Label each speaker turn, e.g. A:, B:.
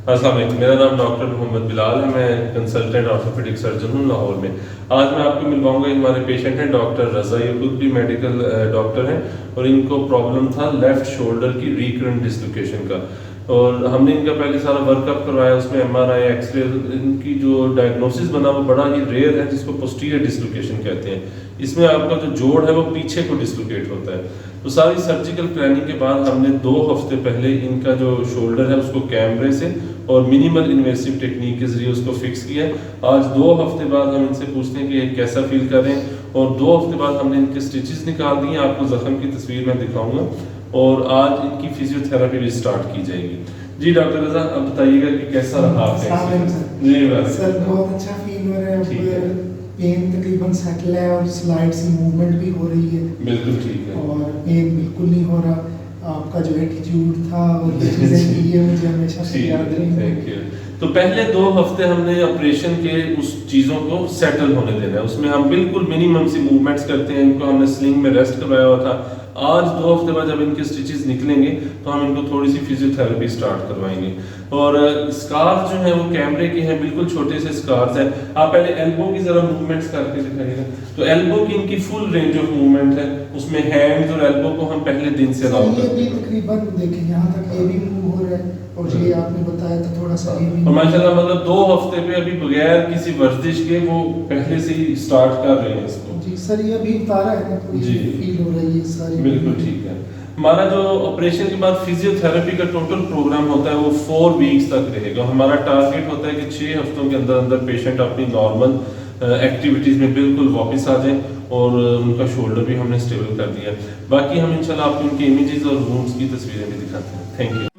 A: अस्सलाम वालेकुम, मेरा नाम डॉक्टर मोहम्मद बिलाल है। मैं कंसल्टेंट ऑर्थोपेडिक सर्जन हूँ लाहौर में। आज मैं आपको मिलवाऊंगा, हमारे पेशेंट हैं डॉक्टर रज़ा। ये खुद भी मेडिकल डॉक्टर हैं और इनको प्रॉब्लम था लेफ्ट शोल्डर की रिकरेंट डिस्लोकेशन का। और हमने इनका पहले सारा वर्कअप करवाया, उसमें MRI एक्सरे, इनकी जो डायग्नोसिस बना वो बड़ा ही रेयर है, जिसको पोस्टीरियर डिस्लोकेशन कहते हैं। इसमें आपका जो जोड़ है वो पीछे को डिस्लोकेट होता है। तो सारी सर्जिकल प्लानिंग के बाद हमने 2 हफ्ते पहले इनका जो शोल्डर है उसको कैमरे से और मिनिमल इन्वेसिव टेक्निक के जरिए उसको फिक्स किया। आज 2 हफ्ते बाद हम इनसे पूछते हैं कि ये कैसा फील कर रहे हैं, और 2 हफ्ते बाद हमने इनके स्टिचेस निकाल दिए। आपको जख्म की तस्वीर मैं दिखाऊंगा और आज इनकी फिजियोथेरेपी भी स्टार्ट की जाएगी। जी डॉक्टर रज़ा, अब बताइएगा कि कैसा रहा आपका? जी
B: सर बहुत अच्छा फील हो रहा है। पेन तकरीबन सेटल है और स्लाइड सी मूवमेंट भी हो रही है।
A: बिल्कुल ठीक है।
B: और पेन बिल्कुल नहीं हो रहा। आपका जो एटीट्यूड था और जो चीज़ें की है मुझे हमेशा से याद रही।
A: Thank you. तो पहले 2 हफ्ते हमने ऑपरेशन के उस चीज़ों को सेटल होने देना है। उसमें हम बिल्कुल मिनिमम सी मूवमेंट्स करते हैं। इनको हमने स्लिंग में रेस्ट करवाया हुआ था। आज 2 हफ्ते बाद जब इनके स्टिचेस निकलेंगे तो हम इनको थोड़ी सी फिजियोथेरेपी स्टार्ट करवाएंगे। और स्कार्स जो है वो कैमरे के हैं, बिल्कुल छोटे से स्कार्स हैं। आप पहले एल्बो की जरा मूवमेंट्स करके दिखाइएगा। तो एल्बो की इनकी फुल रेंज ऑफ मूवमेंट है, उसमें हैंड्स और एल्बो को हम पहले दिन से अलाउ करते हैं।
B: ये भी तकरीबन देखिए यहाँ तक ये भी मूव हो रहा है और ये आपने बताया था थोड़ा सा ये भी।
A: और माशाल्लाह मतलब 2 हफ्ते पे अभी बगैर किसी वर्जिश के वो पहले से ही स्टार्ट कर रहे हैं इसको।
B: जी सर, ये अभी उतारा है ना तो
A: जी
B: फील हो रही है सारी।
A: बिल्कुल ठीक है। हमारा जो ऑपरेशन के बाद फिजियोथेरेपी का टोटल प्रोग्राम होता है वो 4 वीक्स तक रहेगा। हमारा टारगेट होता है कि 6 हफ्तों के अंदर अंदर पेशेंट अपनी नॉर्मल एक्टिविटीज़ में बिल्कुल वापस आ जाएं और उनका शोल्डर भी हमने स्टेबल कर दिया। बाकी हम इंशाल्लाह आपको उनके इमेजेस और वुंड्स की तस्वीरें भी दिखाते हैं। Thank you.